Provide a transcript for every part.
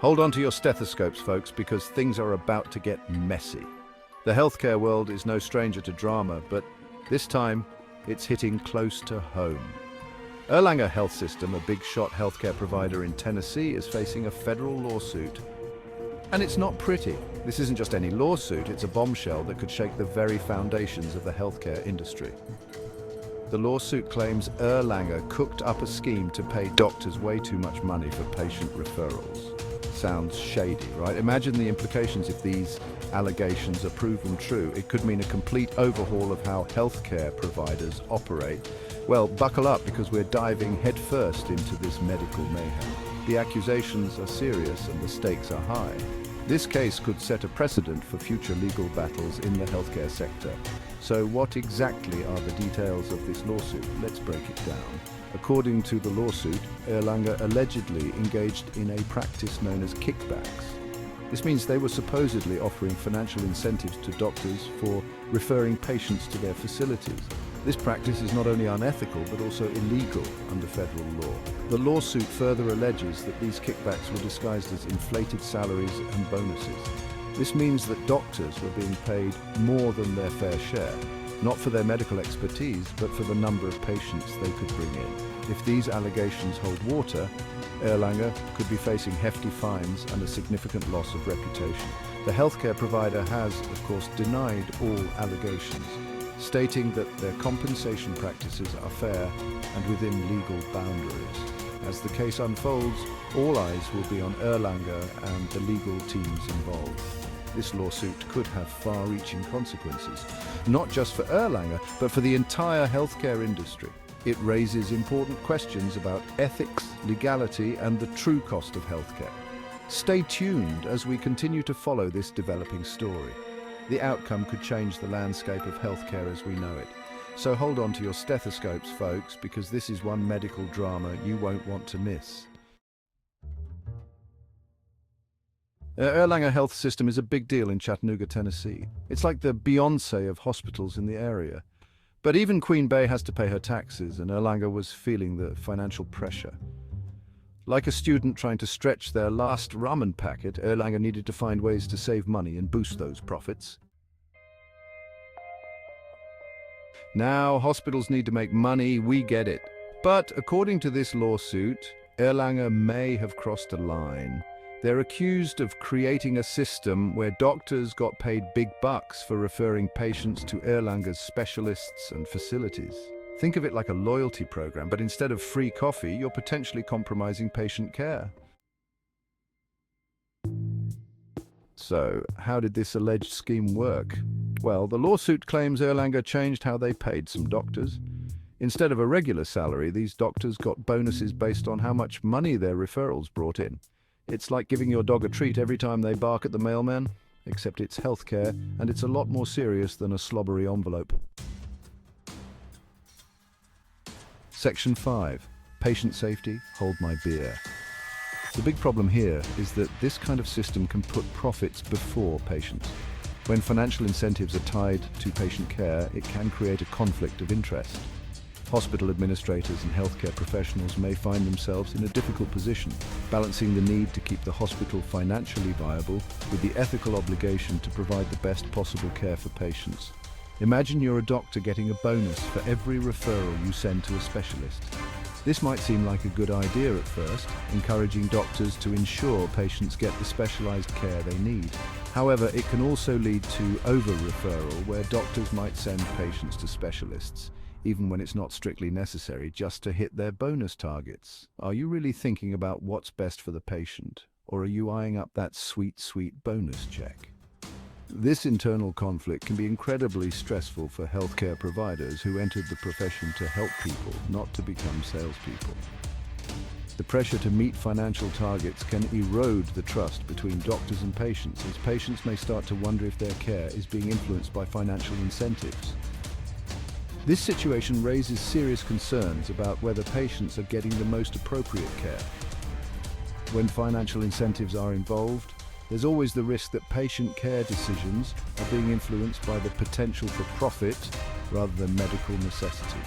Hold on to your stethoscopes, folks, because things are about to get messy. The healthcare world is no stranger to drama, but this time it's hitting close to home. Erlanger Health System, a big shot healthcare provider in Tennessee, is facing a federal lawsuit. And it's not pretty. This isn't just any lawsuit, it's a bombshell that could shake the very foundations of the healthcare industry. The lawsuit claims Erlanger cooked up a scheme to pay doctors way too much money for patient referrals. Sounds shady, right? Imagine the implications if these allegations are proven true. It could mean a complete overhaul of how healthcare providers operate. Well, buckle up because we're diving headfirst into this medical mayhem. The accusations are serious and the stakes are high. This case could set a precedent for future legal battles in the healthcare sector. So what exactly are the details of this lawsuit? Let's break it down. According to the lawsuit, Erlanger allegedly engaged in a practice known as kickbacks. This means they were supposedly offering financial incentives to doctors for referring patients to their facilities. This practice is not only unethical but also illegal under federal law. The lawsuit further alleges that these kickbacks were disguised as inflated salaries and bonuses. This means that doctors were being paid more than their fair share, not for their medical expertise, but for the number of patients they could bring in. If these allegations hold water, Erlanger could be facing hefty fines and a significant loss of reputation. The healthcare provider has, of course, denied all allegations, stating that their compensation practices are fair and within legal boundaries. As the case unfolds, all eyes will be on Erlanger and the legal teams involved. This lawsuit could have far-reaching consequences, not just for Erlanger, but for the entire healthcare industry. It raises important questions about ethics, legality, and the true cost of healthcare. Stay tuned as we continue to follow this developing story. The outcome could change the landscape of healthcare as we know it. So hold on to your stethoscopes, folks, because this is one medical drama you won't want to miss. Erlanger Health System is a big deal in Chattanooga, Tennessee. It's like the Beyoncé of hospitals in the area. But even Queen Bey has to pay her taxes, and Erlanger was feeling the financial pressure. Like a student trying to stretch their last ramen packet, Erlanger needed to find ways to save money and boost those profits. Now, hospitals need to make money, we get it. But according to this lawsuit, Erlanger may have crossed a line. They're accused of creating a system where doctors got paid big bucks for referring patients to Erlanger's specialists and facilities. Think of it like a loyalty program, but instead of free coffee, you're potentially compromising patient care. So, how did this alleged scheme work? Well, the lawsuit claims Erlanger changed how they paid some doctors. Instead of a regular salary, these doctors got bonuses based on how much money their referrals brought in. It's like giving your dog a treat every time they bark at the mailman, except it's healthcare, and it's a lot more serious than a slobbery envelope. Section 5. Patient safety, hold my beer. The big problem here is that this kind of system can put profits before patients. When financial incentives are tied to patient care, it can create a conflict of interest. Hospital administrators and healthcare professionals may find themselves in a difficult position, balancing the need to keep the hospital financially viable with the ethical obligation to provide the best possible care for patients. Imagine you're a doctor getting a bonus for every referral you send to a specialist. This might seem like a good idea at first, encouraging doctors to ensure patients get the specialized care they need. However, it can also lead to over-referral, where doctors might send patients to specialists, even when it's not strictly necessary, just to hit their bonus targets. Are you really thinking about what's best for the patient, or are you eyeing up that sweet, sweet bonus check? This internal conflict can be incredibly stressful for healthcare providers who entered the profession to help people, not to become salespeople. The pressure to meet financial targets can erode the trust between doctors and patients, as patients may start to wonder if their care is being influenced by financial incentives. This situation raises serious concerns about whether patients are getting the most appropriate care. When financial incentives are involved, there's always the risk that patient care decisions are being influenced by the potential for profit rather than medical necessity.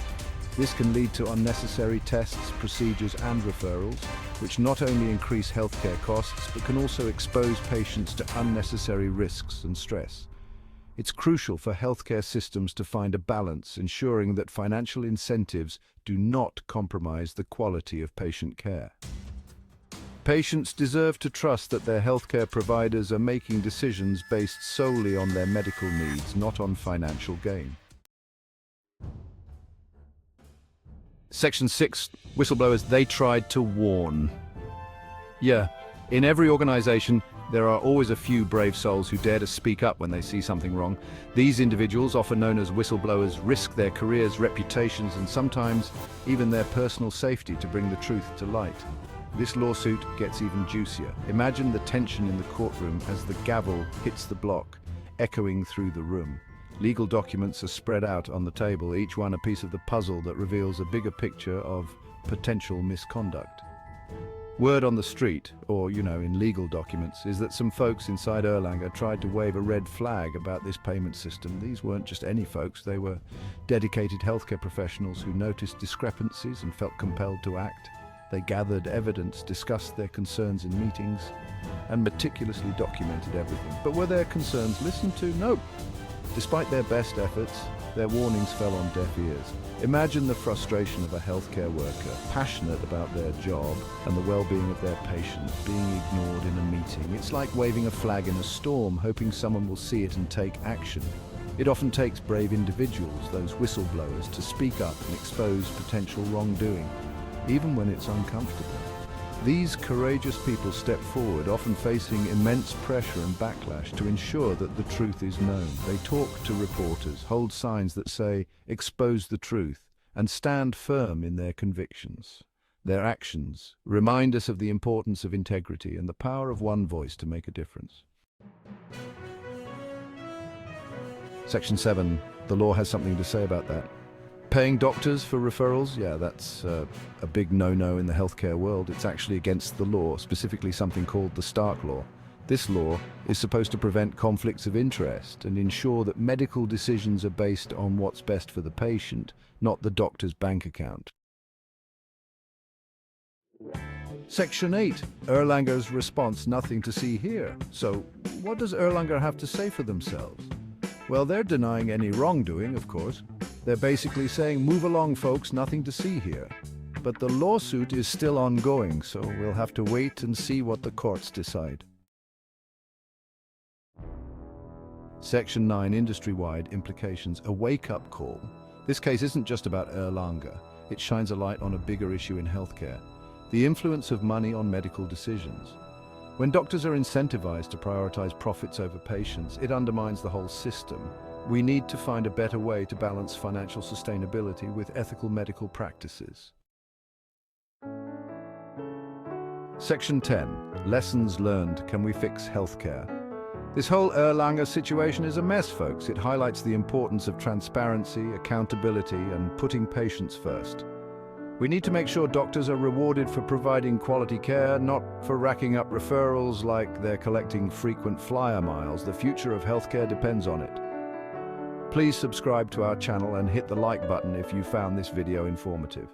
This can lead to unnecessary tests, procedures, and referrals, which not only increase healthcare costs, but can also expose patients to unnecessary risks and stress. It's crucial for healthcare systems to find a balance, ensuring that financial incentives do not compromise the quality of patient care. Patients deserve to trust that their healthcare providers are making decisions based solely on their medical needs, not on financial gain. Section 6, whistleblowers, they tried to warn. Yeah, in every organization, there are always a few brave souls who dare to speak up when they see something wrong. These individuals, often known as whistleblowers, risk their careers, reputations, and sometimes even their personal safety to bring the truth to light. This lawsuit gets even juicier. Imagine the tension in the courtroom as the gavel hits the block, echoing through the room. Legal documents are spread out on the table, each one a piece of the puzzle that reveals a bigger picture of potential misconduct. Word on the street, or in legal documents, is that some folks inside Erlanger tried to wave a red flag about this payment system. These weren't just any folks, they were dedicated healthcare professionals who noticed discrepancies and felt compelled to act. They gathered evidence, discussed their concerns in meetings, and meticulously documented everything. But were their concerns listened to? No. Despite their best efforts, their warnings fell on deaf ears. Imagine the frustration of a healthcare worker, passionate about their job and the well-being of their patients, being ignored in a meeting. It's like waving a flag in a storm, hoping someone will see it and take action. It often takes brave individuals, those whistleblowers, to speak up and expose potential wrongdoing, even when it's uncomfortable. These courageous people step forward, often facing immense pressure and backlash, to ensure that the truth is known. They talk to reporters, hold signs that say, "Expose the truth," and stand firm in their convictions. Their actions remind us of the importance of integrity and the power of one voice to make a difference. Section 7. The law has something to say about that. Paying doctors for referrals? Yeah, that's a big no-no in the healthcare world. It's actually against the law, specifically something called the Stark Law. This law is supposed to prevent conflicts of interest and ensure that medical decisions are based on what's best for the patient, not the doctor's bank account. Section 8. Erlanger's response, nothing to see here. So, what does Erlanger have to say for themselves? Well, they're denying any wrongdoing, of course. They're basically saying, move along, folks, nothing to see here. But the lawsuit is still ongoing, so we'll have to wait and see what the courts decide. Section 9, industry-wide implications, a wake-up call. This case isn't just about Erlanger. It shines a light on a bigger issue in healthcare, the influence of money on medical decisions. When doctors are incentivized to prioritize profits over patients, it undermines the whole system. We need to find a better way to balance financial sustainability with ethical medical practices. Section 10. Lessons learned. Can we fix healthcare? This whole Erlanger situation is a mess, folks. It highlights the importance of transparency, accountability, and putting patients first. We need to make sure doctors are rewarded for providing quality care, not for racking up referrals like they're collecting frequent flyer miles. The future of healthcare depends on it. Please subscribe to our channel and hit the like button if you found this video informative.